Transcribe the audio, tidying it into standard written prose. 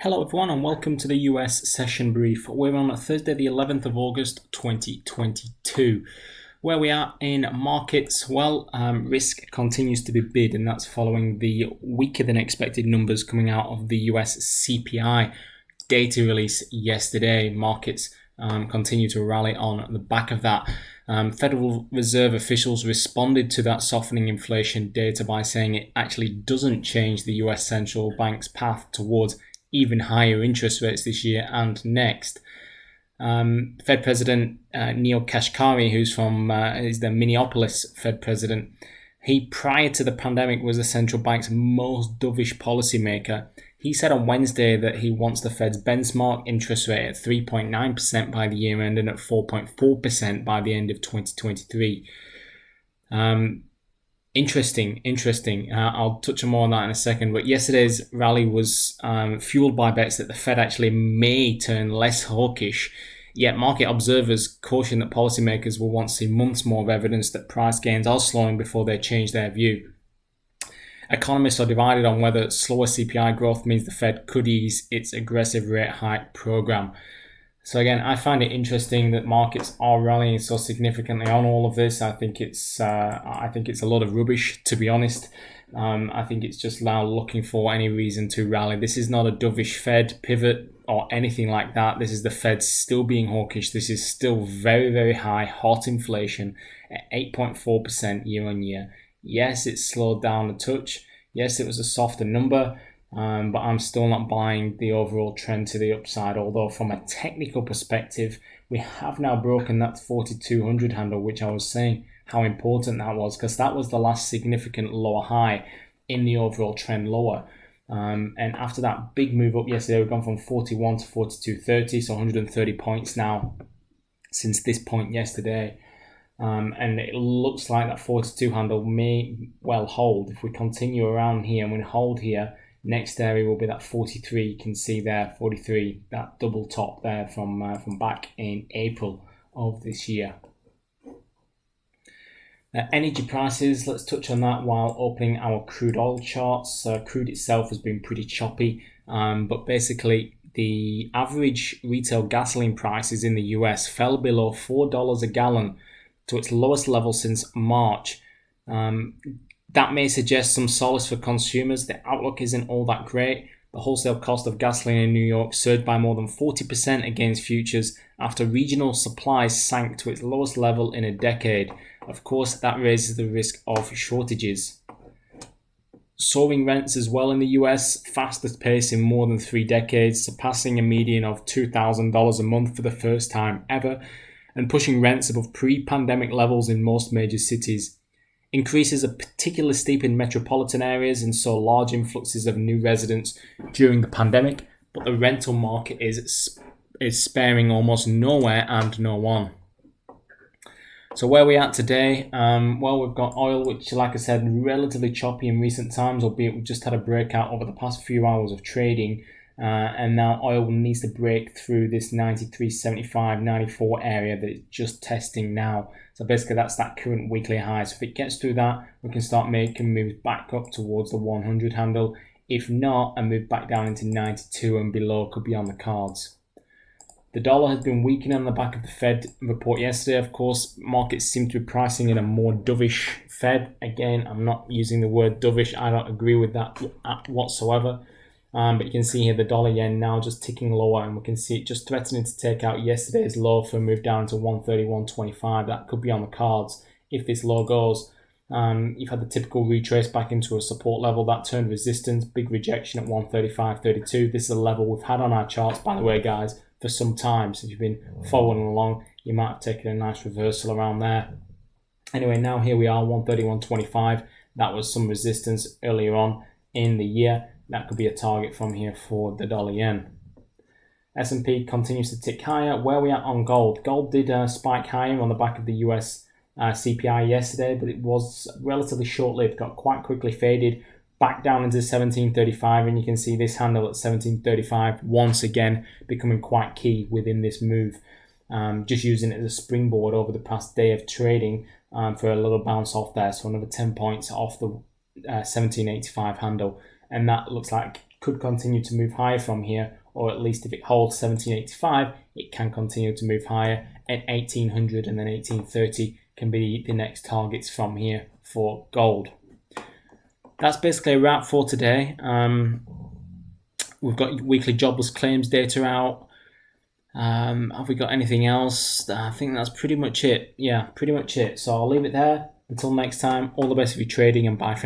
Hello everyone and welcome to the US Session Brief. We're on Thursday the 11th of August 2022. Where we are in markets, risk continues to be bid, and that's following the weaker than expected numbers coming out of the US CPI data release yesterday. Markets continue to rally on the back of that. Federal Reserve officials responded to that softening inflation data by saying it actually doesn't change the US central bank's path towards even higher interest rates this year and next. Fed President Neel Kashkari, who's is the Minneapolis Fed President, he prior to the pandemic was the central bank's most dovish policymaker. He said on Wednesday that he wants the Fed's benchmark interest rate at 3.9% by the year end and at 4.4% by the end of 2023. Interesting. I'll touch on more on that in a second. But yesterday's rally was fueled by bets that the Fed actually may turn less hawkish. Yet market observers caution that policymakers will want to see months more of evidence that price gains are slowing before they change their view. Economists are divided on whether slower CPI growth means the Fed could ease its aggressive rate hike program. So again, I find it interesting that markets are rallying so significantly on all of this. I think it's a lot of rubbish, to be honest. I think it's just now looking for any reason to rally. This is not a dovish Fed pivot or anything like that. This is the Fed still being hawkish. This is still very, very high, hot inflation at 8.4% year on year. Yes, it's slowed down a touch. Yes, it was a softer number. But I'm still not buying the overall trend to the upside, although from a technical perspective, we have now broken that 4200 handle, which I was saying how important that was, because that was the last significant lower high in the overall trend lower. And after that big move up yesterday, we've gone from 41 to 4230, so 130 points now since this point yesterday. And it looks like that 42 handle may well hold. If we continue around here and we hold here, next area will be that 43. You can see there, 43, that double top there from back in April of this year. Energy prices, let's touch on that while opening our crude oil charts. Crude itself has been pretty choppy, but basically the average retail gasoline prices in the US fell below $4 a gallon to its lowest level since March. That may suggest some solace for consumers. The outlook isn't all that great. The wholesale cost of gasoline in New York surged by more than 40% against futures after regional supplies sank to its lowest level in a decade. Of course, that raises the risk of shortages. Soaring rents as well in the US, fastest pace in more than 3 decades, surpassing a median of $2,000 a month for the first time ever, and pushing rents above pre-pandemic levels in most major cities. Increases are particularly steep in metropolitan areas and saw large influxes of new residents during the pandemic, but the rental market is sparing almost nowhere and no one. So where are we at today? We've got oil, which, like I said, relatively choppy in recent times, albeit we've just had a breakout over the past few hours of trading. And now oil needs to break through this 93.75, 94 area that it's just testing now. So basically that's that current weekly high. So if it gets through that, we can start making moves back up towards the 100 handle. If not, a move back down into 92 and below could be on the cards. The dollar has been weakening on the back of the Fed report yesterday. Of course, markets seem to be pricing in a more dovish Fed. Again, I'm not using the word dovish. I don't agree with that whatsoever. But you can see here the dollar yen now just ticking lower, and we can see it just threatening to take out yesterday's low for a move down to 131.25. That could be on the cards if this low goes. You've had the typical retrace back into a support level that turned resistance, big rejection at 135.32. This is a level we've had on our charts, by the way, guys, for some time. So if you've been following along, you might have taken a nice reversal around there. Anyway, now here we are, 131.25. That was some resistance earlier on in the year. That could be a target from here for the dollar yen. S&P continues to tick higher. Where we are on gold? Gold did spike higher on the back of the US CPI yesterday, but it was relatively short-lived, got quite quickly faded back down into 1735, and you can see this handle at 1735 once again becoming quite key within this move. Just using it as a springboard over the past day of trading for a little bounce off there, so another 10 points off the 1785 handle. And that looks like could continue to move higher from here, or at least if it holds 1785, it can continue to move higher, and 1800 and then 1830 can be the next targets from here for gold. That's basically a wrap for today. We've got weekly jobless claims data out. Have we got anything else? I think that's pretty much it. Yeah, pretty much it. So I'll leave it there. Until next time, all the best for your trading, and bye for now.